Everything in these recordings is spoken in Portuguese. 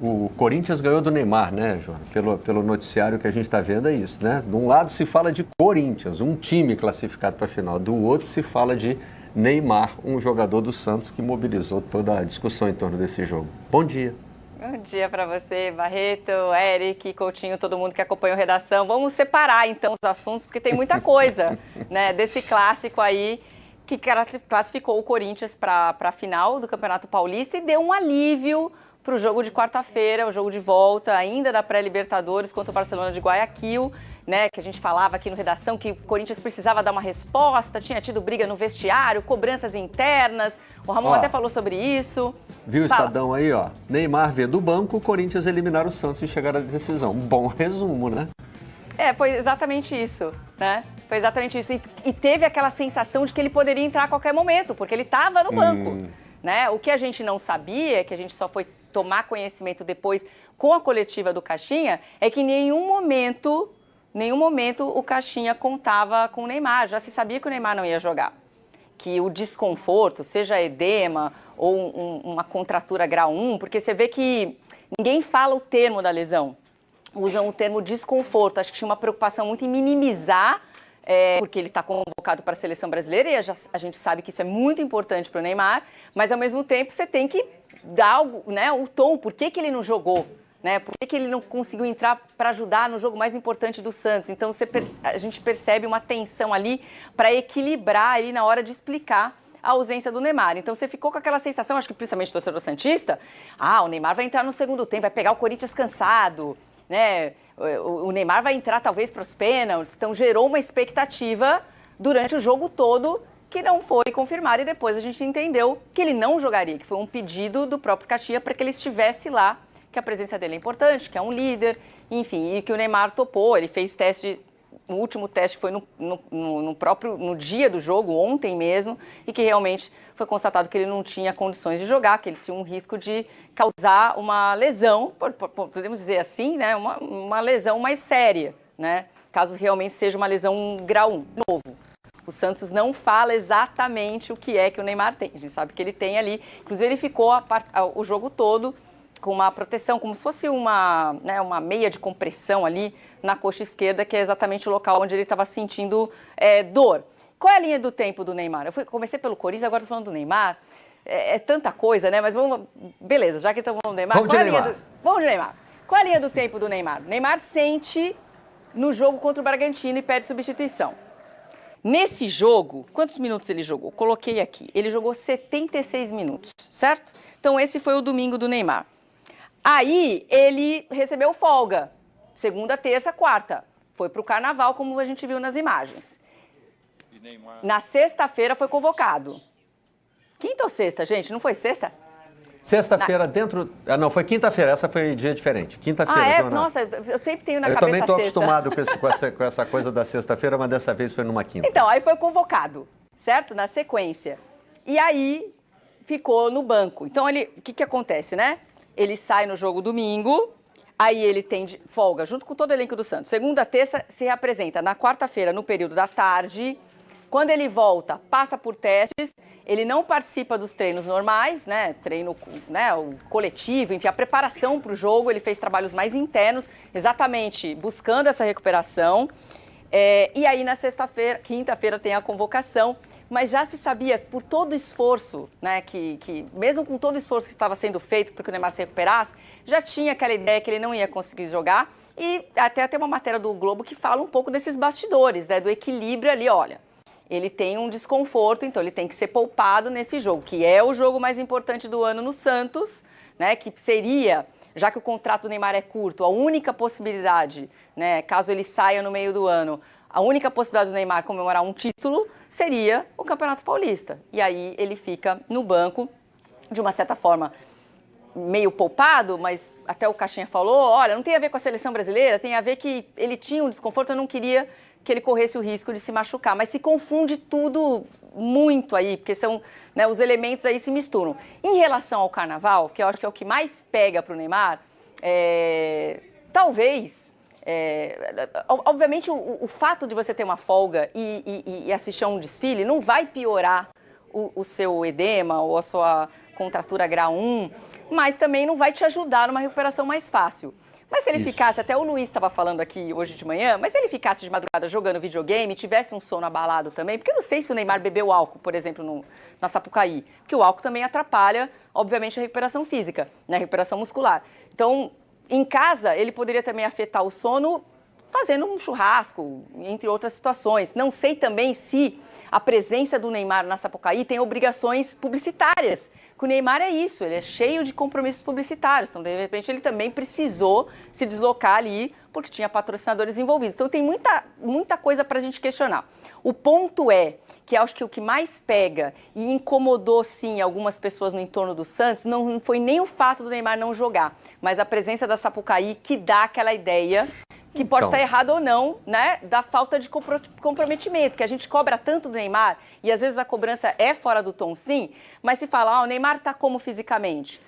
O Corinthians ganhou do Neymar, né, João? Pelo noticiário que a gente está vendo é isso, né? De um lado se fala de Corinthians, um time classificado para a final. Do outro se fala de Neymar, um jogador do Santos que mobilizou toda a discussão em torno desse jogo. Bom dia. Bom dia para você, Barreto, Eric, Coutinho, todo mundo que acompanha a redação. Vamos separar então os assuntos, porque tem muita coisa, né, desse clássico aí que classificou o Corinthians para a final do Campeonato Paulista e deu um alívio para o jogo de quarta-feira, o jogo de volta ainda da pré-Libertadores contra o Barcelona de Guayaquil, né, que a gente falava aqui no Redação que o Corinthians precisava dar uma resposta, tinha tido briga no vestiário, cobranças internas, o Ramon até falou sobre isso. Viu o Estadão aí, ó? Neymar vê do banco, o Corinthians eliminar o Santos e chegar à decisão. Bom resumo, né? Foi exatamente isso, né? Foi exatamente isso. E teve aquela sensação de que ele poderia entrar a qualquer momento, porque ele estava no banco, né? O que a gente não sabia, que a gente só foi tomar conhecimento depois com a coletiva do Caixinha, é que em nenhum momento o Caixinha contava com o Neymar. Já se sabia que o Neymar não ia jogar. Que o desconforto, seja edema ou uma contratura grau 1, porque você vê que ninguém fala o termo da lesão. Usam o termo desconforto. Acho que tinha uma preocupação muito em minimizar, porque ele está convocado para a seleção brasileira e a gente sabe que isso é muito importante para o Neymar, mas ao mesmo tempo você tem que dar o tom, por que ele não jogou, né? Por que ele não conseguiu entrar para ajudar no jogo mais importante do Santos. Então a gente percebe uma tensão ali para equilibrar ali na hora de explicar a ausência do Neymar. Então você ficou com aquela sensação, acho que principalmente o torcedor santista, o Neymar vai entrar no segundo tempo, vai pegar o Corinthians cansado, né? O Neymar vai entrar talvez para os pênaltis. Então gerou uma expectativa durante o jogo todo que não foi confirmado e depois a gente entendeu que ele não jogaria, que foi um pedido do próprio Caixinha para que ele estivesse lá, que a presença dele é importante, que é um líder, enfim, e que o Neymar topou. Ele fez teste, o último teste foi no dia do jogo, ontem mesmo, e que realmente foi constatado que ele não tinha condições de jogar, que ele tinha um risco de causar uma lesão, podemos dizer assim, né, uma lesão mais séria, né, caso realmente seja uma lesão grau 1, novo. O Santos não fala exatamente o que é que o Neymar tem. A gente sabe que ele tem ali. Inclusive, ele ficou o jogo todo com uma proteção, como se fosse uma meia de compressão ali na coxa esquerda, que é exatamente o local onde ele estava sentindo dor. Qual é a linha do tempo do Neymar? Comecei pelo Corinthians, agora estou falando do Neymar. É tanta coisa, né? Mas vamos... Beleza, já que estamos falando do Neymar... Vamos de Neymar. Qual é a linha do tempo do Neymar? Neymar sente no jogo contra o Bragantino e pede substituição. Nesse jogo, quantos minutos ele jogou? Coloquei aqui. Ele jogou 76 minutos, certo? Então, esse foi o domingo do Neymar. Aí, ele recebeu folga. Segunda, terça, quarta. Foi para o Carnaval, como a gente viu nas imagens. Na sexta-feira foi convocado. Quinta ou sexta, gente? Não foi sexta? Sexta-feira dentro... não, foi quinta-feira. Essa foi dia diferente. Quinta-feira. Nossa, eu sempre tenho na cabeça Eu também estou sexta. acostumado com essa coisa da sexta-feira, mas dessa vez foi numa quinta. Então, aí foi convocado, certo? Na sequência. E aí ficou no banco. Então, o que acontece, né? Ele sai no jogo domingo, aí ele tem folga junto com todo o elenco do Santos. Segunda, terça, se reapresenta. Na quarta-feira, no período da tarde. Quando ele volta, passa por testes, ele não participa dos treinos normais, né? Treino, né? O coletivo, enfim, a preparação para o jogo. Ele fez trabalhos mais internos, exatamente buscando essa recuperação. E aí, na sexta-feira, quinta-feira, tem a convocação. Mas já se sabia, por todo o esforço, né? Que mesmo com todo o esforço que estava sendo feito para que o Neymar se recuperasse, já tinha aquela ideia que ele não ia conseguir jogar. E até tem uma matéria do Globo que fala um pouco desses bastidores, né? Do equilíbrio ali, olha. Ele tem um desconforto, então ele tem que ser poupado nesse jogo, que é o jogo mais importante do ano no Santos, né? Que seria, já que o contrato do Neymar é curto, a única possibilidade, né? Caso ele saia no meio do ano, a única possibilidade do Neymar comemorar um título seria o Campeonato Paulista. E aí ele fica no banco, de uma certa forma, meio poupado, mas até o Caixinha falou, olha, não tem a ver com a seleção brasileira, tem a ver que ele tinha um desconforto, eu não queria que ele corresse o risco de se machucar, mas se confunde tudo muito aí, porque são, né, os elementos aí se misturam. Em relação ao Carnaval, que eu acho que é o que mais pega para o Neymar, talvez, obviamente o fato de você ter uma folga e assistir a um desfile não vai piorar o seu edema ou a sua contratura grau 1, mas também não vai te ajudar numa recuperação mais fácil. Mas se ele ficasse, até o Luiz estava falando aqui hoje de manhã, mas se ele ficasse de madrugada jogando videogame, tivesse um sono abalado também, porque eu não sei se o Neymar bebeu álcool, por exemplo, na Sapucaí, porque o álcool também atrapalha, obviamente, a recuperação física, né, a recuperação muscular. Então, em casa, ele poderia também afetar o sono fazendo um churrasco, entre outras situações. Não sei também se a presença do Neymar na Sapucaí tem obrigações publicitárias. Que o Neymar é isso, ele é cheio de compromissos publicitários. Então, de repente, ele também precisou se deslocar ali porque tinha patrocinadores envolvidos. Então, tem muita coisa para a gente questionar. O ponto é que acho que o que mais pega e incomodou, sim, algumas pessoas no entorno do Santos não foi nem o fato do Neymar não jogar, mas a presença da Sapucaí que dá aquela ideia que pode estar errado ou não, né, da falta de comprometimento, que a gente cobra tanto do Neymar, e às vezes a cobrança é fora do tom, sim, mas se fala, o Neymar está como fisicamente?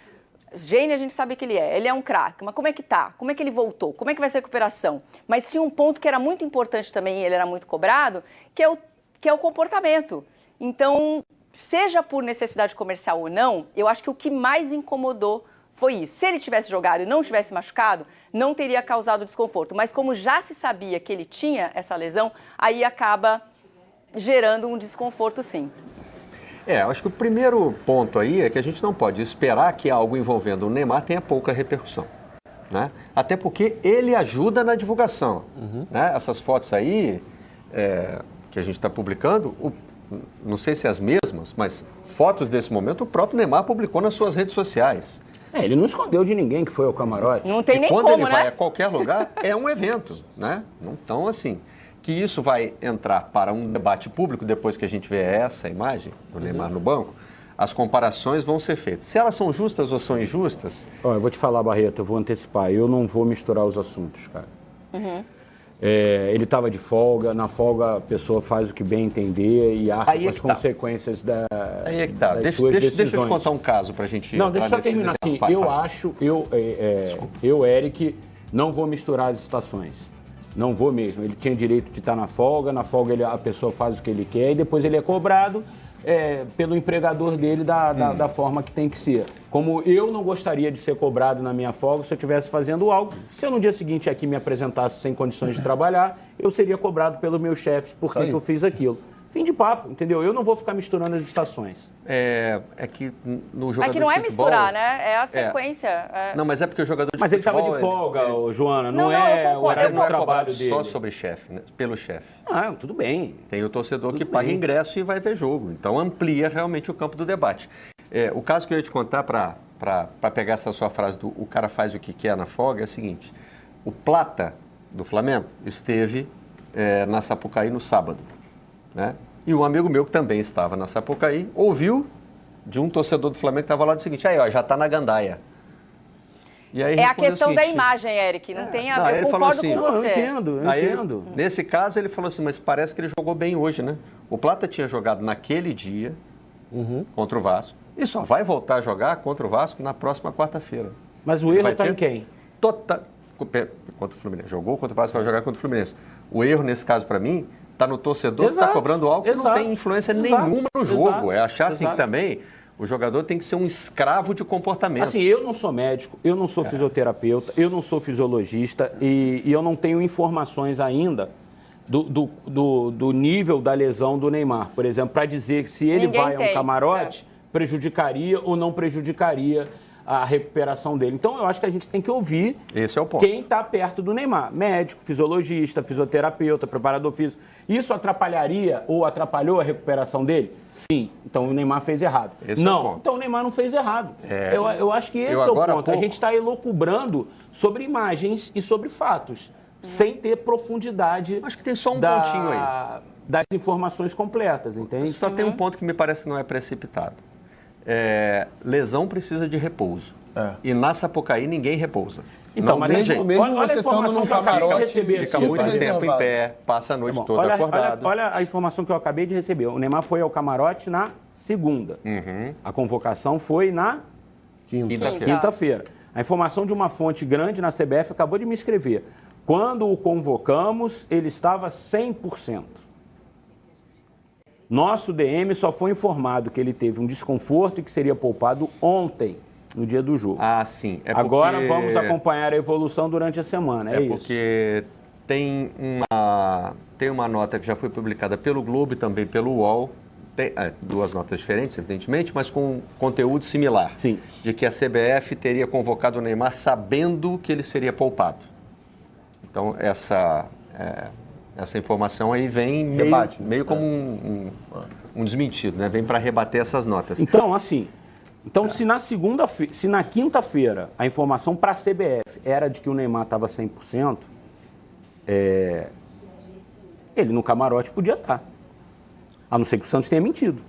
Gênio, a gente sabe que ele é um craque, mas como é que tá? Como é que ele voltou? Como é que vai ser a recuperação? Mas tinha um ponto que era muito importante também, e ele era muito cobrado, que é o comportamento. Então, seja por necessidade comercial ou não, eu acho que o que mais incomodou foi isso. Se ele tivesse jogado e não tivesse machucado, não teria causado desconforto. Mas como já se sabia que ele tinha essa lesão, aí acaba gerando um desconforto, sim. Acho que o primeiro ponto aí é que a gente não pode esperar que algo envolvendo o Neymar tenha pouca repercussão, né? Até porque ele ajuda na divulgação. Né? Essas fotos aí que a gente está publicando, não sei se é as mesmas, mas fotos desse momento o próprio Neymar publicou nas suas redes sociais. Ele não escondeu de ninguém que foi ao camarote. Não tem nem como, né? Quando ele vai a qualquer lugar, é um evento, né? Então, assim, que isso vai entrar para um debate público depois que a gente vê essa imagem do Neymar no banco, as comparações vão ser feitas. Se elas são justas ou são injustas... Eu vou te falar, Barreto, eu vou antecipar. Eu não vou misturar os assuntos, cara. Ele estava de folga, na folga a pessoa faz o que bem entender e arca com as consequências das suas decisões. Deixa eu te contar um caso para a gente... Não, deixa eu só terminar assim. Eu, Eric, não vou misturar as situações. Não vou mesmo. Ele tinha direito de estar na folga a pessoa faz o que ele quer e depois ele é cobrado pelo empregador dele da forma que tem que ser. Como eu não gostaria de ser cobrado na minha folga se eu estivesse fazendo algo, se eu no dia seguinte aqui me apresentasse sem condições de trabalhar, eu seria cobrado pelos meus chefes por que eu fiz aquilo. Fim de papo, entendeu? Eu não vou ficar misturando as estações. É que no jogador que não de é futebol, misturar, né? É a sequência. Não, mas é porque o jogador de mas futebol... Mas ele estava de folga, Joana, não é o horário não do trabalho dele. Só sobre chefe, né? Pelo chefe. Tudo bem. Tem o torcedor que paga ingresso e vai ver jogo. Então amplia realmente o campo do debate. O caso que eu ia te contar para pegar essa sua frase do o cara faz o que quer na folga é o seguinte. O Plata, do Flamengo, esteve na Sapucaí no sábado, né? E um amigo meu que também estava na Sapucaí ouviu de um torcedor do Flamengo que estava lá do seguinte, já está na gandaia. E aí a questão da imagem, Eric, não tem a ver, eu concordo assim, com você. Eu entendo. Nesse caso ele falou assim, mas parece que ele jogou bem hoje, né? O Plata tinha jogado naquele dia contra o Vasco e só vai voltar a jogar contra o Vasco na próxima quarta-feira. Mas o erro está em quem? Contra o Fluminense. Jogou contra o Vasco, vai jogar contra o Fluminense. O erro nesse caso para mim está no torcedor que está cobrando algo que não tem influência nenhuma no jogo. É achar assim que também o jogador tem que ser um escravo de comportamento. Assim, eu não sou médico, eu não sou fisioterapeuta, eu não sou fisiologista e eu não tenho informações ainda do nível da lesão do Neymar, por exemplo, para dizer se ele vai a um camarote, prejudicaria ou não prejudicaria a recuperação dele. Então, eu acho que a gente tem que ouvir quem está perto do Neymar. Médico, fisiologista, fisioterapeuta, preparador físico. Isso atrapalharia ou atrapalhou a recuperação dele? Sim. Então, o Neymar fez errado. Não. Então, o Neymar não fez errado. Eu acho que esse é o ponto. A gente está elocubrando sobre imagens e sobre fatos, sem ter profundidade. Acho que tem só um pontinho aí. Das informações completas, entende? Só tem um ponto que me parece que não é precipitado. Lesão precisa de repouso. E na Sapucaí ninguém repousa. Então, mas mesmo você estando num camarote, fica muito tempo em pé, passa a noite toda acordado. Olha a informação que eu acabei de receber. O Neymar foi ao camarote na segunda. A convocação foi na quinta-feira. A informação de uma fonte grande na CBF acabou de me escrever. Quando o convocamos, ele estava 100%. Nosso DM só foi informado que ele teve um desconforto e que seria poupado ontem, no dia do jogo. Ah, sim. Agora vamos acompanhar a evolução durante a semana, é isso. Porque tem uma nota que já foi publicada pelo Globo e também pelo UOL, duas notas diferentes, evidentemente, mas com conteúdo similar. Sim. De que a CBF teria convocado o Neymar sabendo que ele seria poupado. Então, essa informação aí vem meio como um desmentido, né? Vem para rebater essas notas. Então, assim, se na quinta-feira a informação para a CBF era de que o Neymar estava 100%, ele no camarote podia estar. A não ser que o Santos tenha mentido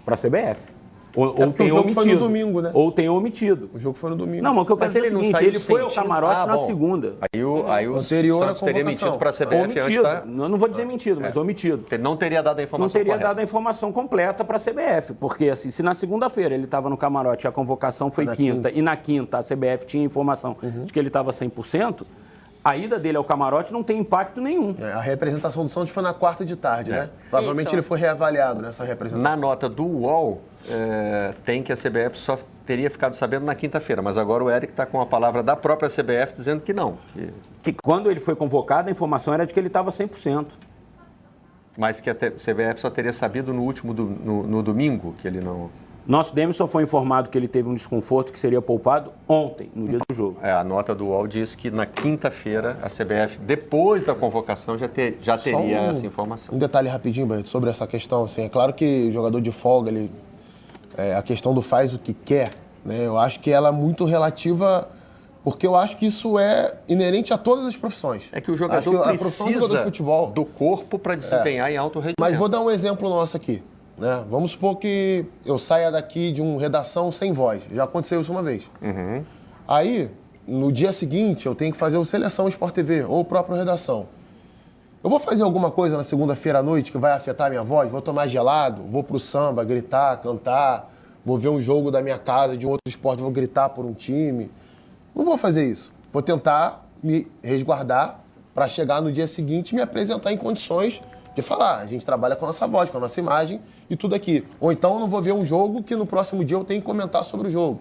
para a CBF. Ou tenha o jogo omitido. foi no domingo, né? Ou tenha omitido. O jogo foi no domingo. Não, mas o que eu quero dizer é o seguinte, ele foi ao camarote na segunda. Aí o anterior Santos teria mentido para a CBF omitido. antes da... Eu não vou dizer mentido, mas omitido. Não teria dado a informação Não teria correta. dado a informação completa para a CBF, porque assim, se na segunda-feira ele estava no camarote e a convocação foi quinta, e na quinta a CBF tinha informação de que ele estava 100%, a ida dele ao camarote não tem impacto nenhum. A representação do Santos foi na quarta de tarde, né? Provavelmente ele foi reavaliado nessa representação. Na nota do UOL, tem que a CBF só teria ficado sabendo na quinta-feira, mas agora o Eric está com a palavra da própria CBF dizendo que não. Que quando ele foi convocado, a informação era de que ele estava 100%. Mas que a CBF só teria sabido no domingo que ele não... Nosso DM só foi informado que ele teve um desconforto que seria poupado ontem, no dia do jogo. A nota do UOL diz que na quinta-feira a CBF, depois da convocação, já teria essa informação. Um detalhe rapidinho, Barreto, sobre essa questão. Assim, é claro que o jogador de folga, a questão do faz o que quer, né? Eu acho que ela é muito relativa, porque eu acho que isso é inerente a todas as profissões. É que o jogador precisa do corpo para desempenhar em alto rendimento. Mas vou dar um exemplo nosso aqui. Né? Vamos supor que eu saia daqui de uma redação sem voz. Já aconteceu isso uma vez. Aí, no dia seguinte, eu tenho que fazer o Seleção Sport TV ou o próprio Redação. Eu vou fazer alguma coisa na segunda-feira à noite que vai afetar a minha voz? Vou tomar gelado? Vou pro samba, gritar, cantar? Vou ver um jogo da minha casa, de um outro esporte, vou gritar por um time? Não vou fazer isso. Vou tentar me resguardar para chegar no dia seguinte e me apresentar em condições de falar, a gente trabalha com a nossa voz, com a nossa imagem e tudo aqui. Ou então eu não vou ver um jogo que no próximo dia eu tenho que comentar sobre o jogo.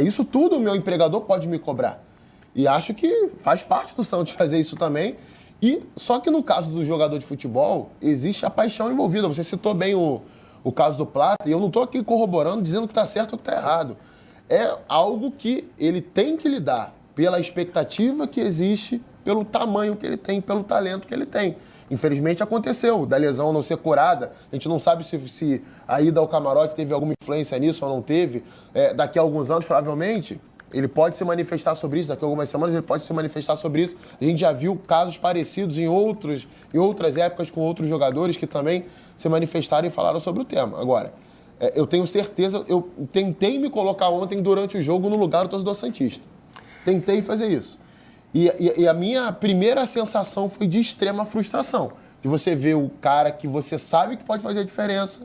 Isso tudo o meu empregador pode me cobrar. E acho que faz parte do Santos fazer isso também. Só que no caso do jogador de futebol, existe a paixão envolvida. Você citou bem o caso do Plata, e eu não estou aqui corroborando, dizendo que está certo ou que está errado. É algo que ele tem que lidar pela expectativa que existe, pelo tamanho que ele tem, pelo talento que ele tem. Infelizmente aconteceu, da lesão não ser curada. A gente não sabe se a ida ao camarote teve alguma influência nisso ou não teve. Daqui a alguns anos, provavelmente, ele pode se manifestar sobre isso. Daqui a algumas semanas ele pode se manifestar sobre isso. A gente já viu casos parecidos em outras épocas com outros jogadores que também se manifestaram e falaram sobre o tema. Agora, eu tenho certeza, eu tentei me colocar ontem durante o jogo no lugar do torcedor santista. Tentei fazer isso. E a minha primeira sensação foi de extrema frustração. De você ver o cara que você sabe que pode fazer a diferença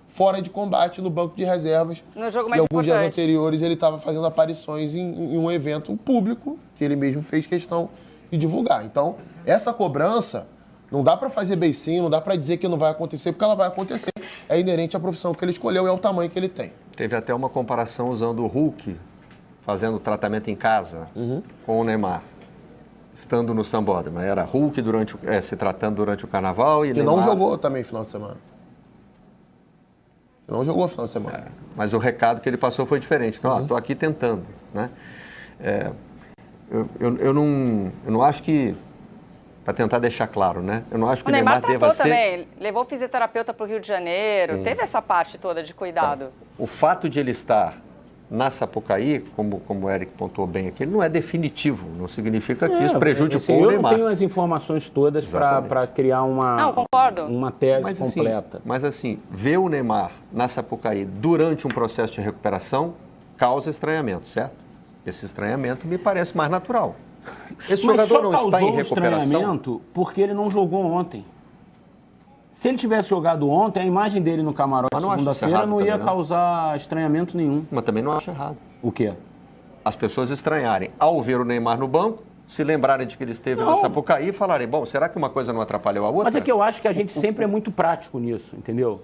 fora de combate no banco de reservas. No jogo mais importante. E alguns dias importante. anteriores ele estava fazendo aparições em um evento público que ele mesmo fez questão de divulgar. Então, essa cobrança não dá para fazer beicinho, não dá para dizer que não vai acontecer, porque ela vai acontecer. É inerente à profissão que ele escolheu e ao tamanho que ele tem. Teve até uma comparação usando o Hulk fazendo tratamento em casa com o Neymar. Estando no Sambódromo. Era Hulk se tratando durante o Carnaval e que Neymar... não jogou também final de semana. Não jogou final de semana. Mas o recado que ele passou foi diferente. Não, estou aqui tentando. Né? Eu não acho que... Para tentar deixar claro, né? Eu não acho que o Neymar deva ser... também. Levou o fisioterapeuta para o Rio de Janeiro. Sim. Teve essa parte toda de cuidado. Então, o fato de ele estar na Sapucaí, como o Eric pontuou bem aqui, ele não é definitivo. Não significa que isso prejudicou o Neymar. Eu não tenho as informações todas para criar uma tese completa. Mas assim, ver o Neymar na Sapucaí durante um processo de recuperação causa estranhamento, certo? Esse estranhamento me parece mais natural. Esse jogador não está em recuperação. Estranhamento porque ele não jogou ontem. Se ele tivesse jogado ontem, a imagem dele no camarote segunda-feira não ia causar estranhamento nenhum. Mas também não acho errado. O quê? As pessoas estranharem ao ver o Neymar no banco, se lembrarem de que ele esteve na Sapucaí e falarem, bom, será que uma coisa não atrapalhou a outra? Mas é que eu acho que a gente sempre é muito prático nisso, entendeu?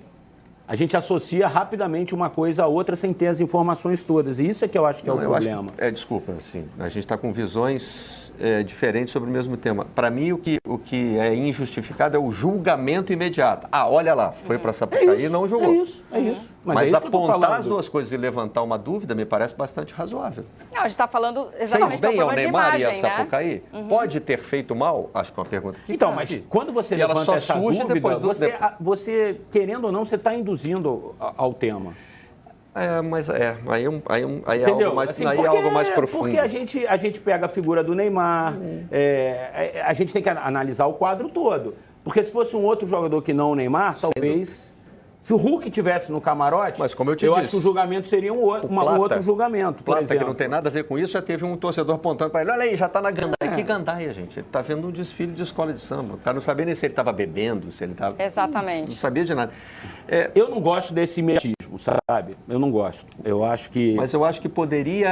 A gente associa rapidamente uma coisa a outra sem ter as informações todas. E isso é que eu acho que é o problema. Desculpa, assim, a gente está com visões diferentes sobre o mesmo tema. Para mim, o que é injustificado é o julgamento imediato. Olha lá, foi para Sapucaí e não julgou. É isso. Mas apontar as duas coisas e levantar uma dúvida me parece bastante razoável. Não, a gente está falando exatamente Fez bem ao de Neymar imagem, e a Sapucaí? Pode ter feito mal? Acho que é uma pergunta que Então, mas quando você levanta essa dúvida, você, querendo ou não, você está induzindo ao tema. Aí é algo mais profundo. Porque a gente pega a figura do Neymar, a gente tem que analisar o quadro todo. Porque se fosse um outro jogador que não o Neymar, talvez... Se o Hulk tivesse no camarote, mas como eu acho que o julgamento seria um outro julgamento, por exemplo. Que não tem nada a ver com isso, já teve um torcedor apontando para ele, olha aí, já está na gandaia. Que gandaia, gente? Ele está vendo um desfile de escola de samba. O cara não sabia nem se ele estava bebendo, se ele estava... Exatamente. Não sabia de nada. Eu não gosto desse imediatismo, sabe? Eu não gosto. Eu acho que... Mas eu acho que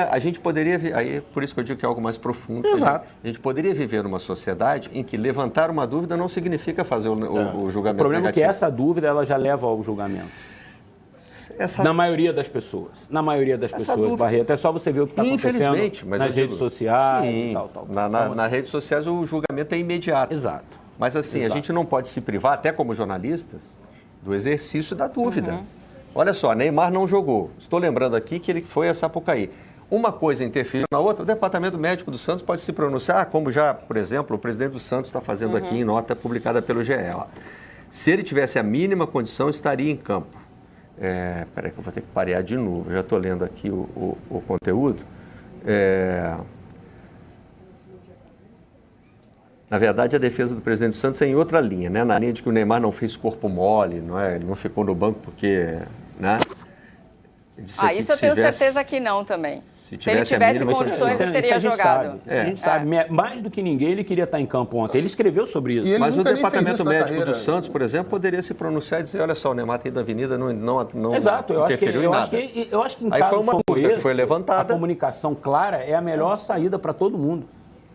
a gente poderia... Aí, por isso que eu digo que é algo mais profundo. Exato. A gente poderia viver numa sociedade em que levantar uma dúvida não significa fazer o julgamento O problema negativo. É que essa dúvida ela já leva ao julgamento. Na maioria das pessoas. Na maioria das pessoas, dúvida... Barreto. É só você ver o que está acontecendo nas redes sociais e tal. Nas redes sociais o julgamento é imediato. Exato. Mas assim, a gente não pode se privar, até como jornalistas, do exercício da dúvida. Olha só, Neymar não jogou. Estou lembrando aqui que ele foi a Sapucaí. Uma coisa interferiu na outra, o Departamento Médico do Santos pode se pronunciar, como já, por exemplo, o presidente do Santos está fazendo aqui em nota publicada pelo GE. Se ele tivesse a mínima condição, estaria em campo. Peraí que eu vou ter que parear de novo, já estou lendo aqui o conteúdo. Na verdade, a defesa do presidente do Santos é em outra linha, né? Na linha de que o Neymar não fez corpo mole, não ficou no banco porque... Né? Isso eu tenho certeza que não também. Se ele tivesse condições, ele teria jogado. A gente sabe. Mais do que ninguém, ele queria estar em campo ontem. Ele escreveu sobre isso. Mas o Departamento Médico do Santos, por exemplo, poderia se pronunciar e dizer, olha só, o Neymar tem da Avenida, não interferiu em nada. Eu acho que em aí foi uma dúvida que foi a levantada. comunicação clara é a melhor saída para todo mundo.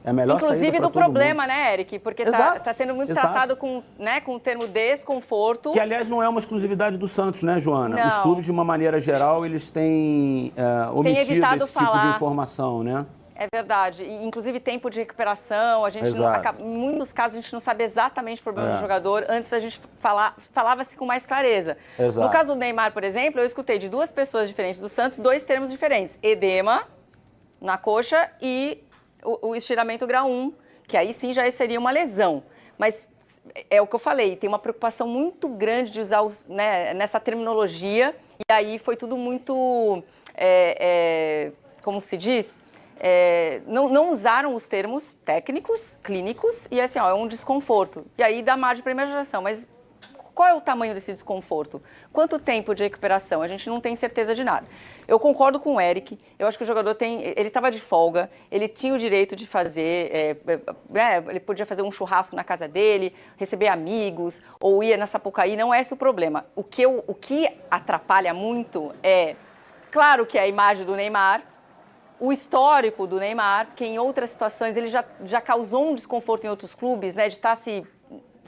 Inclusive do problema, né, Eric? Porque está sendo muito tratado com o termo desconforto. Que, aliás, não é uma exclusividade do Santos, né, Joana? Não. Os clubes, de uma maneira geral, eles têm omitido esse tipo de informação, né? É verdade. Inclusive tempo de recuperação, a gente em muitos casos a gente não sabe exatamente o problema do jogador. Antes a gente falava-se com mais clareza. Exato. No caso do Neymar, por exemplo, eu escutei de duas pessoas diferentes do Santos 2 termos diferentes. Edema na coxa e o estiramento grau 1, que aí sim já seria uma lesão. Mas é o que eu falei, tem uma preocupação muito grande de usar nessa terminologia, e aí foi tudo muito, como se diz, não usaram os termos técnicos, clínicos, e assim, é um desconforto. E aí dá margem para imaginação, mas qual é o tamanho desse desconforto? Quanto tempo de recuperação? A gente não tem certeza de nada. Eu concordo com o Eric, eu acho que o jogador ele estava de folga, ele tinha o direito de fazer, ele podia fazer um churrasco na casa dele, receber amigos, ou ia na Sapucaí, não é esse o problema. O que atrapalha muito claro que é a imagem do Neymar, o histórico do Neymar, que em outras situações ele já causou um desconforto em outros clubes, né, de estar se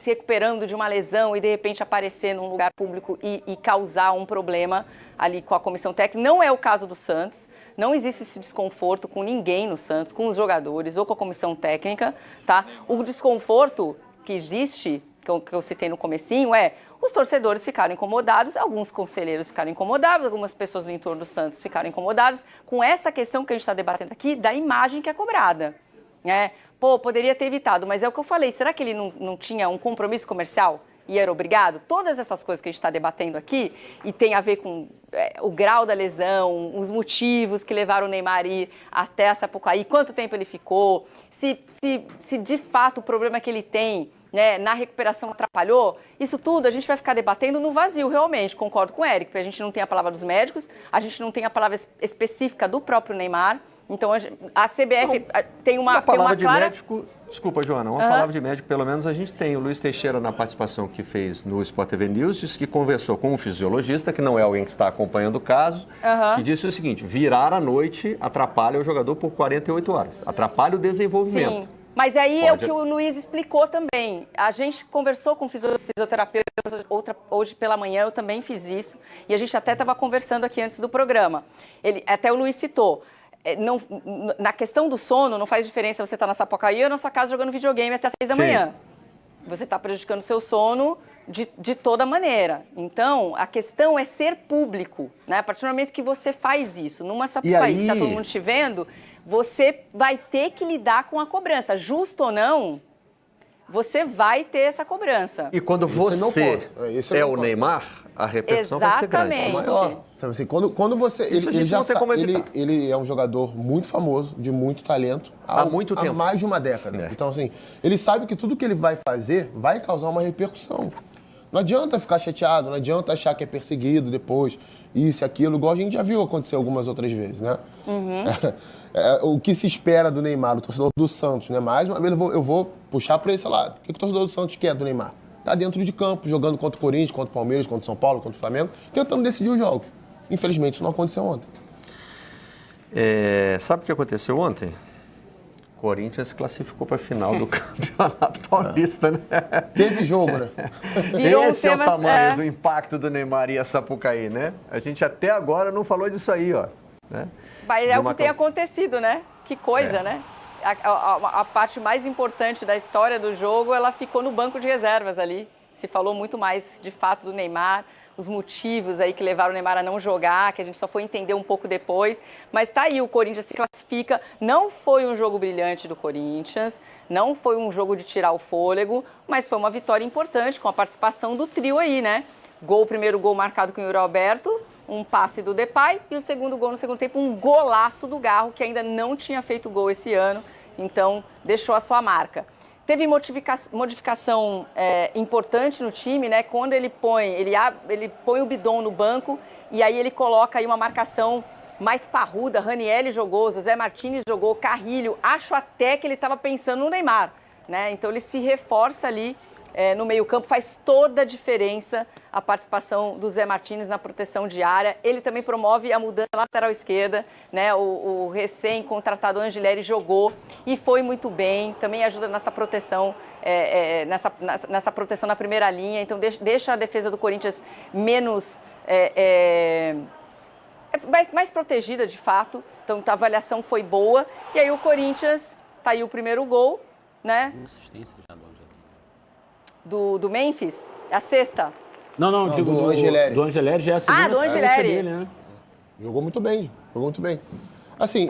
recuperando de uma lesão e, de repente, aparecer num lugar público e causar um problema ali com a comissão técnica. Não é o caso do Santos. Não existe esse desconforto com ninguém no Santos, com os jogadores ou com a comissão técnica, tá? O desconforto que existe, que eu citei no comecinho, os torcedores ficaram incomodados, alguns conselheiros ficaram incomodados, algumas pessoas do entorno do Santos ficaram incomodadas com essa questão que a gente está debatendo aqui da imagem que é cobrada. Poderia ter evitado, mas é o que eu falei, será que ele não tinha um compromisso comercial e era obrigado? Todas essas coisas que a gente está debatendo aqui, e tem a ver com o grau da lesão, os motivos que levaram o Neymar a ir até a Sapucaí, quanto tempo ele ficou, se de fato o problema que ele tem, né, na recuperação atrapalhou, isso tudo a gente vai ficar debatendo no vazio, realmente, concordo com o Eric, porque a gente não tem a palavra dos médicos, a gente não tem a palavra específica do próprio Neymar. Então, a CBF tem uma palavra de clara... médico, desculpa, Joana, palavra de médico, pelo menos a gente tem. O Luiz Teixeira, na participação que fez no Sport TV News, disse que conversou com um fisiologista, que não é alguém que está acompanhando o caso, que disse o seguinte, virar à noite atrapalha o jogador por 48 horas, atrapalha o desenvolvimento. Sim. Mas aí é o que o Luiz explicou também. A gente conversou com o fisioterapeuta hoje pela manhã, eu também fiz isso. E a gente até estava conversando aqui antes do programa. Até o Luiz citou. Na questão do sono, não faz diferença você estar na Sapucaí ou na sua casa jogando videogame até 6 da manhã. Você está prejudicando o seu sono de toda maneira. Então, a questão é ser público, né? A partir do momento que você faz isso, numa Sapucaí que está todo mundo te vendo, você vai ter que lidar com a cobrança. Justo ou não, você vai ter essa cobrança. E quando você é o Neymar, a repercussão vai ser grande. Exatamente. Maior. Sabe assim, quando você... Ele é um jogador muito famoso, de muito talento. Há muito tempo. Há mais de uma década. Então, assim, ele sabe que tudo que ele vai fazer vai causar uma repercussão. Não adianta ficar chateado, não adianta achar que é perseguido depois, isso e aquilo, igual a gente já viu acontecer algumas outras vezes, né? O que se espera do Neymar, o torcedor do Santos, né? Mais uma vez eu vou puxar para esse lado. O que o torcedor do Santos quer do Neymar? Tá dentro de campo, jogando contra o Corinthians, contra o Palmeiras, contra o São Paulo, contra o Flamengo, tentando decidir os jogos. Infelizmente, isso não aconteceu ontem. Sabe o que aconteceu ontem? O Corinthians se classificou para a final do Campeonato Paulista, né? Teve jogo, né? Esse é o tamanho do impacto do Neymar e a Sapucaí, né? A gente até agora não falou disso aí, ó. Né? Mas é o que tem acontecido, né? Que coisa, né? A parte mais importante da história do jogo, ela ficou no banco de reservas ali. Se falou muito mais, de fato, do Neymar, os motivos aí que levaram o Neymar a não jogar, que a gente só foi entender um pouco depois. Mas tá aí, o Corinthians se classifica. Não foi um jogo brilhante do Corinthians, não foi um jogo de tirar o fôlego, mas foi uma vitória importante com a participação do trio aí, né? O primeiro gol marcado com o Yuri Alberto, um passe do Depay e o segundo gol no segundo tempo, um golaço do Garro, que ainda não tinha feito gol esse ano, então deixou a sua marca. Teve modificação importante no time, né? Quando ele põe o Bidon no banco e aí ele coloca aí uma marcação mais parruda. Ranieri jogou, José Martínez jogou, Carrilho. Acho até que ele estava pensando no Neymar, né? Então ele se reforça ali no meio-campo. Faz toda a diferença a participação do Zé Martínez na proteção de área. Ele também promove a mudança na lateral esquerda, né? O recém-contratado Angileri jogou e foi muito bem. Também ajuda nessa proteção, nessa proteção na primeira linha. Então deixa a defesa do Corinthians menos mais protegida, de fato. Então a avaliação foi boa. E aí o Corinthians, tá aí o primeiro gol, né? Assistência já do Memphis, a sexta. Não, digo do Angileri. Do Angileri já é a segunda do Angileri dele, né? Jogou muito bem. Assim,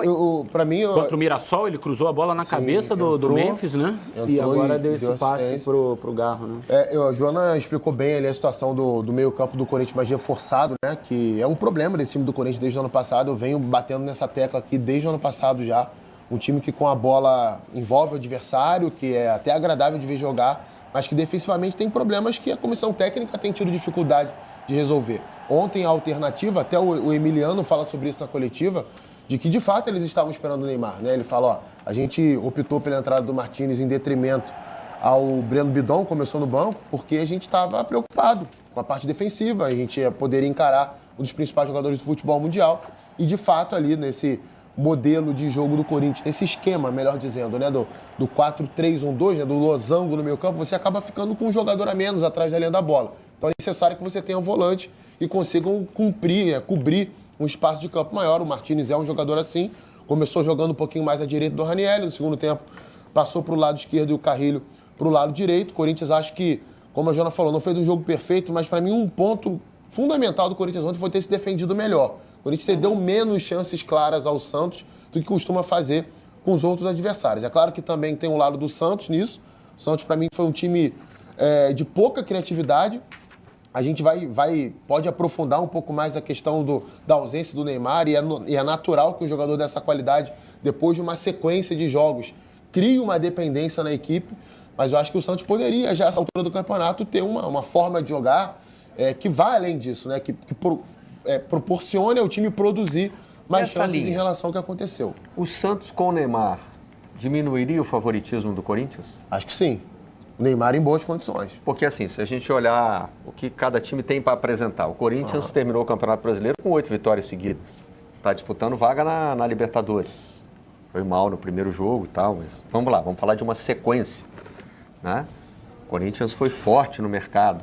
pra mim... Contra o Mirassol, ele cruzou a bola na cabeça do Memphis, né? E agora deu esse passe pro Garro, né? A Joana explicou bem ali a situação do meio-campo do Corinthians mais reforçado, né? Que é um problema desse time do Corinthians desde o ano passado. Eu venho batendo nessa tecla aqui desde o ano passado já. Um time que com a bola envolve o adversário, que é até agradável de ver jogar, mas que defensivamente tem problemas que a comissão técnica tem tido dificuldade de resolver. Ontem a alternativa, até o Emiliano fala sobre isso na coletiva, de que de fato eles estavam esperando o Neymar, né? Ele fala, a gente optou pela entrada do Martínez em detrimento ao Breno Bidon, começou no banco, porque a gente estava preocupado com a parte defensiva, a gente poderia encarar um dos principais jogadores do futebol mundial, e de fato ali nesse modelo de jogo do Corinthians, nesse esquema, melhor dizendo, né, do 4-3-1-2, né, do losango no meio campo, você acaba ficando com um jogador a menos atrás da linha da bola. Então é necessário que você tenha um volante e consigam cobrir um espaço de campo maior. O Martínez é um jogador assim, começou jogando um pouquinho mais à direita do Ranieri, no segundo tempo passou para o lado esquerdo e o Carrilho para o lado direito. O Corinthians, acho que, como a Joana falou, não fez um jogo perfeito, mas para mim um ponto fundamental do Corinthians ontem foi ter se defendido melhor. O Corinthians cedeu menos chances claras ao Santos do que costuma fazer com os outros adversários. É claro que também tem um lado do Santos nisso. O Santos, para mim, foi um time de pouca criatividade. A gente pode aprofundar um pouco mais a questão da ausência do Neymar e é natural que um jogador dessa qualidade, depois de uma sequência de jogos, crie uma dependência na equipe. Mas eu acho que o Santos poderia, já nessa altura do campeonato, ter uma forma de jogar que vá além disso, né? Que proporcione ao time produzir mais chances em relação ao que aconteceu. O Santos com o Neymar diminuiria o favoritismo do Corinthians? Acho que sim. O Neymar em boas condições. Porque assim, se a gente olhar o que cada time tem para apresentar, o Corinthians terminou o Campeonato Brasileiro com 8 vitórias seguidas. Está disputando vaga na Libertadores. foi mal no primeiro jogo e tal, mas vamos lá, vamos falar de uma sequência, né? O Corinthians foi forte no mercado.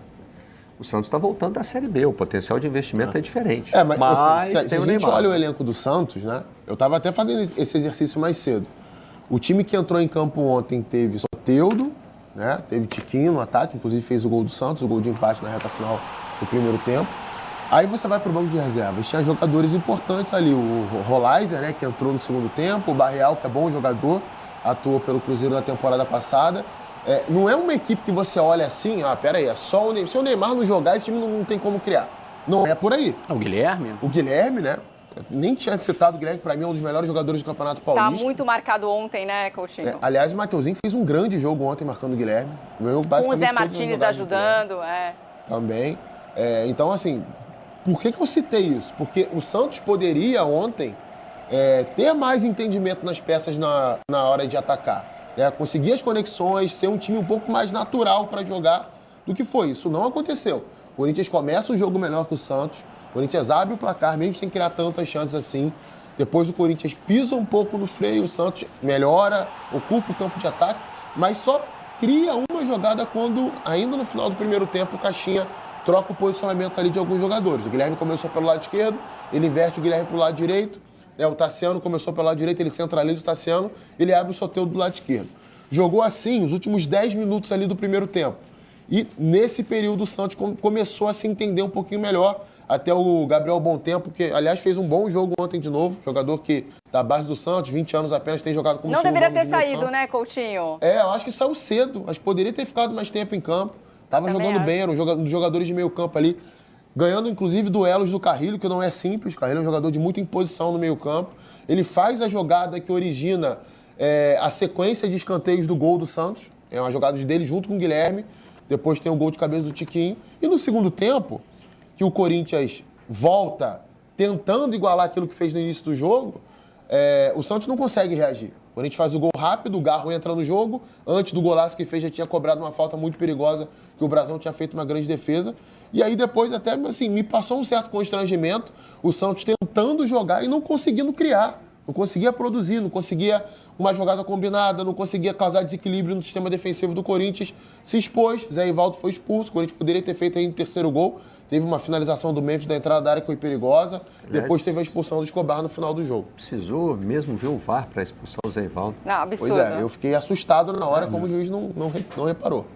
O Santos está voltando da Série B, o potencial de investimento é diferente. Mas assim, se tem a o gente Neymar. olha o elenco do Santos, né? Eu estava até fazendo esse exercício mais cedo. O time que entrou em campo ontem teve Soteldo, né? Teve Tiquinho no ataque, inclusive fez o gol do Santos, o gol de empate na reta final do primeiro tempo. Aí você vai para o banco de reservas, tinha jogadores importantes ali, o Rolaiser, né, que entrou no segundo tempo, o Barreal, que é bom jogador, atuou pelo Cruzeiro na temporada passada. Não é uma equipe que você olha assim, peraí, é só o Neymar. Se o Neymar não jogar, esse time não tem como criar. Não é por aí. O Guilherme? O Guilherme, né? Eu nem tinha citado o Guilherme, que para mim é um dos melhores jogadores do Campeonato Paulista. Tá muito marcado ontem, né, Coutinho? Aliás, o Mateuzinho fez um grande jogo ontem marcando o Guilherme. Ganhou Com o basicamente Zé todas as Martins jogadas do ajudando, também. Então, assim, por que eu citei isso? Porque o Santos poderia ontem ter mais entendimento nas peças na hora de atacar. Conseguir as conexões, ser um time um pouco mais natural para jogar do que foi. Isso não aconteceu. O Corinthians começa o jogo melhor que o Santos. O Corinthians abre o placar, mesmo sem criar tantas chances assim. Depois o Corinthians pisa um pouco no freio, o Santos melhora, ocupa o campo de ataque, mas só cria uma jogada quando, ainda no final do primeiro tempo, o Caixinha troca o posicionamento ali de alguns jogadores. O Guilherme começou pelo lado esquerdo, ele inverte o Guilherme para o lado direito. O Tassiano começou pelo lado direito, ele centraliza o Tassiano, ele abre o Soteldo do lado esquerdo. Jogou assim os últimos 10 minutos ali do primeiro tempo. E nesse período o Santos começou a se entender um pouquinho melhor. Até o Gabriel Bontempo, que aliás fez um bom jogo ontem de novo, jogador que da base do Santos, 20 anos apenas, tem jogado como Não segundo deveria homem ter de meio saído, campo. né, Coutinho? Eu acho que saiu cedo. Acho que poderia ter ficado mais tempo em campo. Tava Também jogando acho. bem, era um dos jogadores de meio campo ali. Ganhando, inclusive, duelos do Carrilho, que não é simples. O Carrilho é um jogador de muita imposição no meio campo. Ele faz a jogada que origina a sequência de escanteios do gol do Santos. É uma jogada dele junto com o Guilherme. Depois tem o gol de cabeça do Tiquinho. E no segundo tempo, que o Corinthians volta tentando igualar aquilo que fez no início do jogo, o Santos não consegue reagir. O Corinthians faz o gol rápido, o Garro entra no jogo. Antes do golaço que fez, já tinha cobrado uma falta muito perigosa, que o Brasão tinha feito uma grande defesa. E aí depois até, assim, me passou um certo constrangimento, o Santos tentando jogar e não conseguindo criar. Não conseguia produzir, não conseguia uma jogada combinada, não conseguia causar desequilíbrio no sistema defensivo do Corinthians. Se expôs, Zé Ivaldo foi expulso, o Corinthians poderia ter feito aí no terceiro gol. Teve uma finalização do Memphis da entrada da área que foi perigosa. Depois teve a expulsão do Escobar no final do jogo. Precisou mesmo ver o VAR para expulsar o Zé Ivaldo. Não, absurdo. Pois eu fiquei assustado na hora como o juiz não reparou.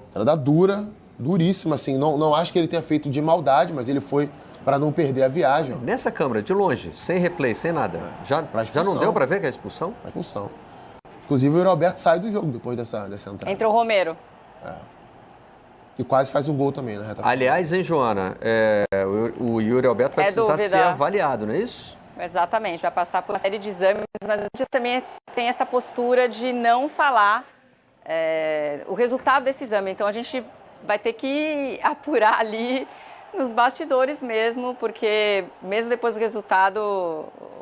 Entrada dura, duríssima, assim. Não acho que ele tenha feito de maldade, mas ele foi para não perder a viagem. Ó. Nessa câmera, de longe, sem replay, sem nada, já não deu para ver que é a expulsão? A expulsão. Inclusive o Yuri Alberto sai do jogo depois dessa entrada. Entrou o Romero. E quase faz um gol também na reta final. Aliás, hein, Joana, o Yuri Alberto vai precisar dúvida. ser avaliado, não é isso? Exatamente, vai passar por uma série de exames, mas a gente também tem essa postura de não falar o resultado desse exame. Então a gente vai ter que apurar ali nos bastidores mesmo, porque mesmo depois do resultado,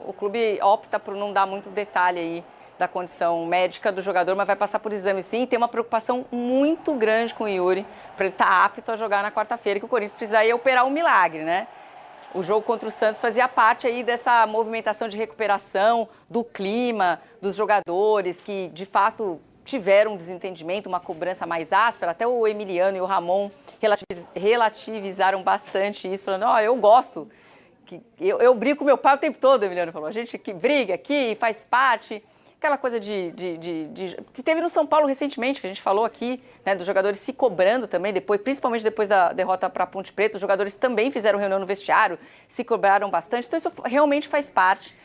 o clube opta por não dar muito detalhe aí da condição médica do jogador, mas vai passar por exame sim, e tem uma preocupação muito grande com o Yuri, para ele estar apto a jogar na quarta-feira, que o Corinthians precisaria operar um milagre, né? O jogo contra o Santos fazia parte aí dessa movimentação de recuperação, do clima, dos jogadores que, de fato, tiveram um desentendimento, uma cobrança mais áspera. Até o Emiliano e o Ramon relativizaram bastante isso, falando, eu gosto, eu brigo com meu pai o tempo todo, o Emiliano falou. A gente que briga aqui, faz parte. Aquela coisa que teve no São Paulo recentemente, que a gente falou aqui, né, dos jogadores se cobrando também, principalmente depois da derrota para a Ponte Preta, os jogadores também fizeram reunião no vestiário, se cobraram bastante, então isso realmente faz parte.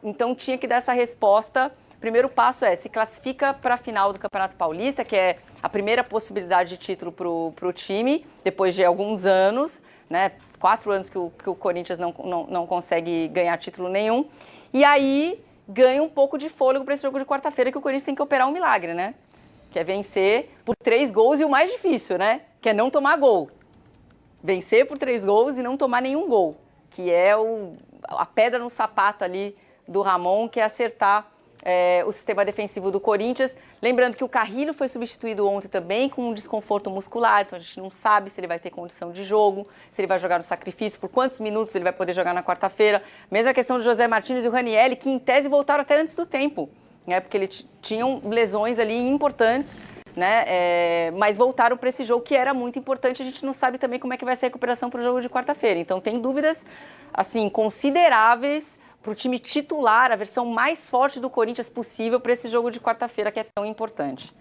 Então tinha que dar essa resposta. O primeiro passo se classifica para a final do Campeonato Paulista, que é a primeira possibilidade de título para o time, depois de alguns anos, né, 4 anos que o Corinthians não consegue ganhar título nenhum, e aí ganha um pouco de fôlego para esse jogo de quarta-feira, que o Corinthians tem que operar um milagre, né? Que é vencer por 3 gols e o mais difícil, né? Que é não tomar gol. Vencer por 3 gols e não tomar nenhum gol, que é a pedra no sapato ali do Ramon, que é acertar o sistema defensivo do Corinthians. Lembrando que o Carrillo foi substituído ontem também com um desconforto muscular, então a gente não sabe se ele vai ter condição de jogo, se ele vai jogar no sacrifício, por quantos minutos ele vai poder jogar na quarta-feira. Mesma questão do José Martínez e o Ranieri, que em tese voltaram até antes do tempo, né, porque eles tinham lesões ali importantes, né, mas voltaram para esse jogo que era muito importante. A gente não sabe também como é que vai ser a recuperação para o jogo de quarta-feira. Então tem dúvidas assim, consideráveis para o time titular, a versão mais forte do Corinthians possível para esse jogo de quarta-feira, que é tão importante.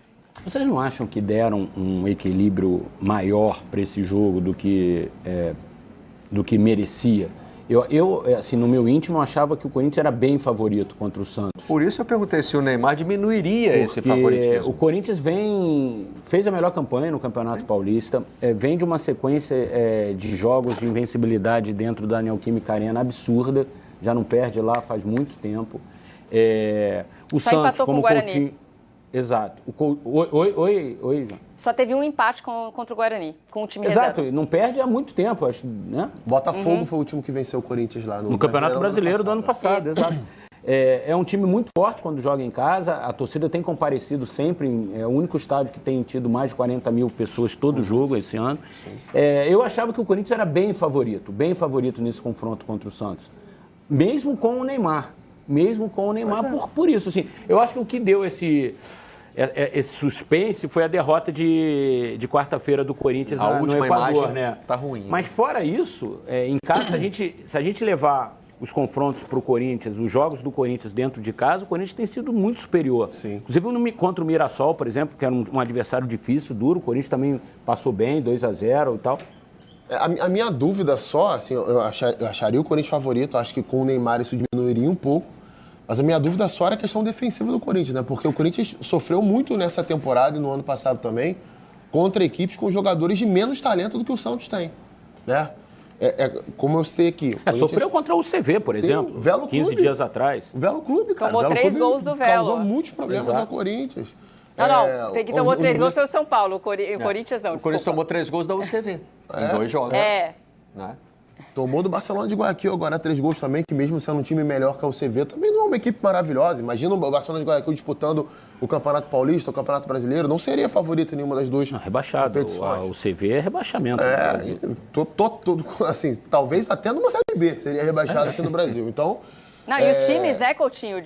Vocês não acham que deram um equilíbrio maior para esse jogo do que merecia? Eu, assim, no meu íntimo, achava que o Corinthians era bem favorito contra o Santos. Por isso eu perguntei se o Neymar diminuiria esse favoritismo. O Corinthians fez a melhor campanha no Campeonato Paulista, vem de uma sequência de jogos de invencibilidade dentro da Neoquímica Arena absurda, já não perde lá faz muito tempo. O Só Santos, empatou como com o Guarani. Coutinho... Exato. Oi, João. Só teve um empate contra o Guarani, com o time Exato, reserva. não perde há muito tempo, acho, né? Botafogo foi o último que venceu o Corinthians lá No Campeonato Brasileiro do ano passado, exato. É um time muito forte quando joga em casa, a torcida tem comparecido sempre, é o único estádio que tem tido mais de 40 mil pessoas todo jogo esse ano. Eu achava que o Corinthians era bem favorito nesse confronto contra o Santos, mesmo com o Neymar. Por isso, assim, eu acho que o que deu esse suspense foi a derrota de quarta-feira do Corinthians A no última Equador, imagem né? tá ruim. Mas fora isso, em casa, se a gente levar os confrontos para o Corinthians, os jogos do Corinthians dentro de casa, o Corinthians tem sido muito superior. Sim. Inclusive contra o Mirassol, por exemplo, que era um adversário difícil, duro, o Corinthians também passou bem, 2-0 e tal. A minha dúvida só, assim, eu acharia o Corinthians favorito, acho que com o Neymar isso diminuiria um pouco. Mas a minha dúvida só era a questão defensiva do Corinthians, né? Porque o Corinthians sofreu muito nessa temporada e no ano passado também contra equipes com jogadores de menos talento do que o Santos tem, né? Como eu sei aqui... Sofreu contra o CV, por exemplo, Velo 15 Clube. dias atrás. O Velo Clube, cara. Tomou Velo 3 Clube gols do Velo. Causou muitos problemas ao Corinthians. Não, tem que tomou 3 gols pelo São Paulo, o Corinthians não, O Corinthians tomou 3 gols da UCV em 2 jogos. Né? Tomou do Barcelona de Guayaquil agora 3 gols também, que mesmo sendo um time melhor que a UCV, também não é uma equipe maravilhosa. Imagina o Barcelona de Guayaquil disputando o Campeonato Paulista, o Campeonato Brasileiro, não seria favorito em nenhuma das duas Rebaixado. O CV é rebaixamento. assim, talvez até numa Série B seria rebaixado aqui no Brasil. Então... Não, e os times, né, Coutinho,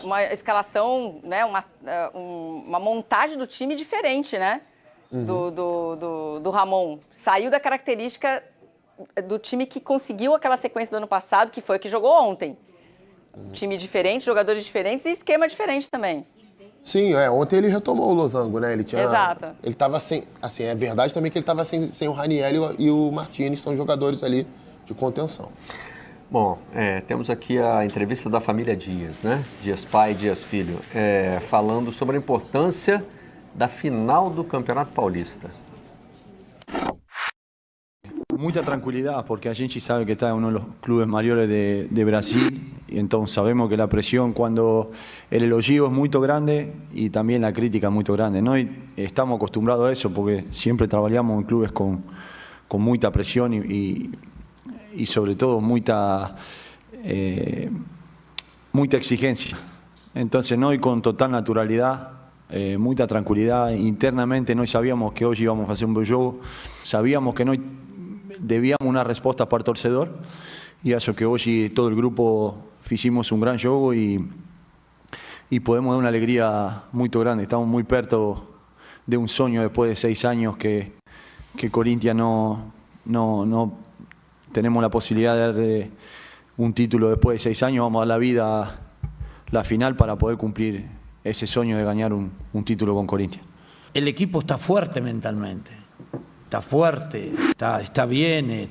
uma escalação, né, uma montagem do time diferente, né, do Ramon. Saiu da característica do time que conseguiu aquela sequência do ano passado, que foi o que jogou ontem. Time diferente, jogadores diferentes e esquema diferente também. Sim, ontem ele retomou o losango, né? Exato. Ele estava sem... Assim, é verdade também que ele estava sem o Ranieri e o Martínez, são jogadores ali de contenção. Bom, temos aqui a entrevista da família Dias, né? Dias pai, Dias filho, falando sobre a importância da final do Campeonato Paulista. Mucha tranquilidad porque a gente sabe que está en uno de los clubes mayores de Brasil y entonces sabemos que la presión cuando el elogio es muy grande y también la crítica es muy grande, ¿no? Y estamos acostumbrados a eso porque siempre trabajamos en clubes con mucha presión y sobre todo mucha exigencia. Entonces, ¿no? Y con total naturalidad, mucha tranquilidad. Internamente nós sabíamos que hoy íbamos a hacer un buen juego, sabíamos que nós debíamos una respuesta para el torcedor y eso que hoy todo el grupo hicimos un gran juego y podemos dar una alegría muy grande. Estamos muy perto de un sueño después de 6 años que Corinthians no tenemos la posibilidad de dar un título después de 6 años. Vamos a dar la vida la final para poder cumplir ese sueño de ganar un título con Corinthians. El equipo está fuerte mentalmente. Está fuerte, está bien,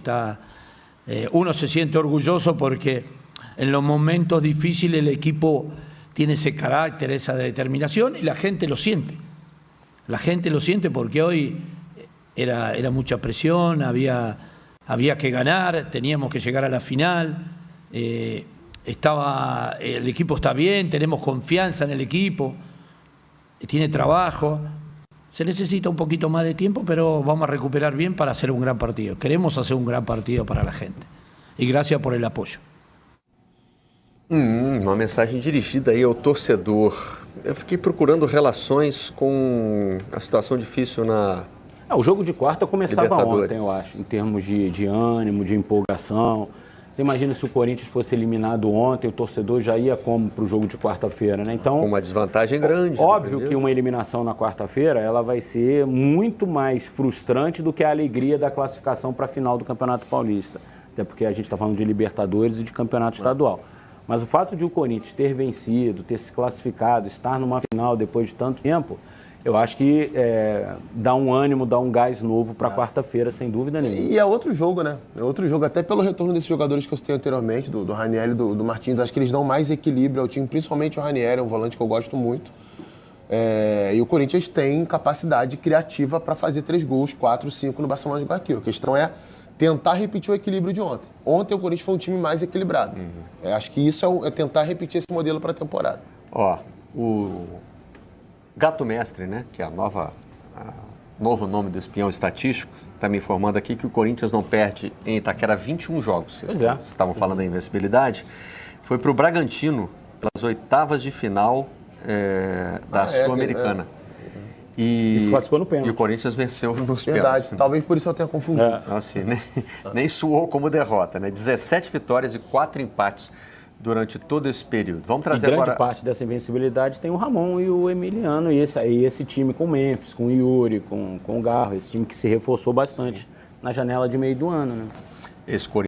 uno se siente orgulloso porque en los momentos difíciles el equipo tiene ese carácter, esa determinación y la gente lo siente. La gente lo siente porque hoy era mucha presión, había que ganar, teníamos que llegar a la final, el equipo está bien, tenemos confianza en el equipo, tiene trabajo. Se necesita un poquito más de tiempo, pero vamos a recuperar bien para hacer un gran partido. Queremos hacer un gran partido para la gente. Y gracias por el apoyo. Uma mensagem dirigida aí ao torcedor. Eu fiquei procurando relações com a situação difícil na... O jogo de quarta começava Libertadores. ontem, eu acho, em termos de ânimo, de empolgação. Você imagina se o Corinthians fosse eliminado ontem, o torcedor já ia como para o jogo de quarta-feira, né? Então, Com uma desvantagem grande. óbvio né? que uma eliminação na quarta-feira ela vai ser muito mais frustrante do que a alegria da classificação para a final do Campeonato Paulista. Até porque a gente está falando de Libertadores e de Campeonato Estadual. Mas o fato de o Corinthians ter vencido, ter se classificado, estar numa final depois de tanto tempo, eu acho que dá um ânimo, dá um gás novo para quarta-feira, sem dúvida nenhuma. E é outro jogo, né? É outro jogo, até pelo retorno desses jogadores que eu citei anteriormente, do Ranieri e do Martins. Acho que eles dão mais equilíbrio ao time, principalmente o Ranieri, é um volante que eu gosto muito. E o Corinthians tem capacidade criativa para fazer 3 gols, 4, 5 no Barcelona de Guayaquil. A questão é tentar repetir o equilíbrio de ontem. Ontem o Corinthians foi um time mais equilibrado. Acho que isso é tentar repetir esse modelo para a temporada. Ó, o Gato Mestre, né, que é novo nome do espião estatístico, está me informando aqui que o Corinthians não perde em Itaquera 21 jogos. Vocês estavam falando da invencibilidade. Foi para o Bragantino, pelas oitavas de final da Sul-Americana. E se classificou no pênalti. E o Corinthians venceu nos Verdade, pênaltis. talvez por isso eu tenha confundido. Assim, nem suou como derrota, né? 17 vitórias e 4 empates durante todo esse período. Vamos E trazer grande agora... parte dessa invencibilidade tem o Ramon e o Emiliano, e esse time com o Memphis, com o Yuri, com o Garro, esse time que se reforçou bastante na janela de meio do ano, né? Esse Corinthians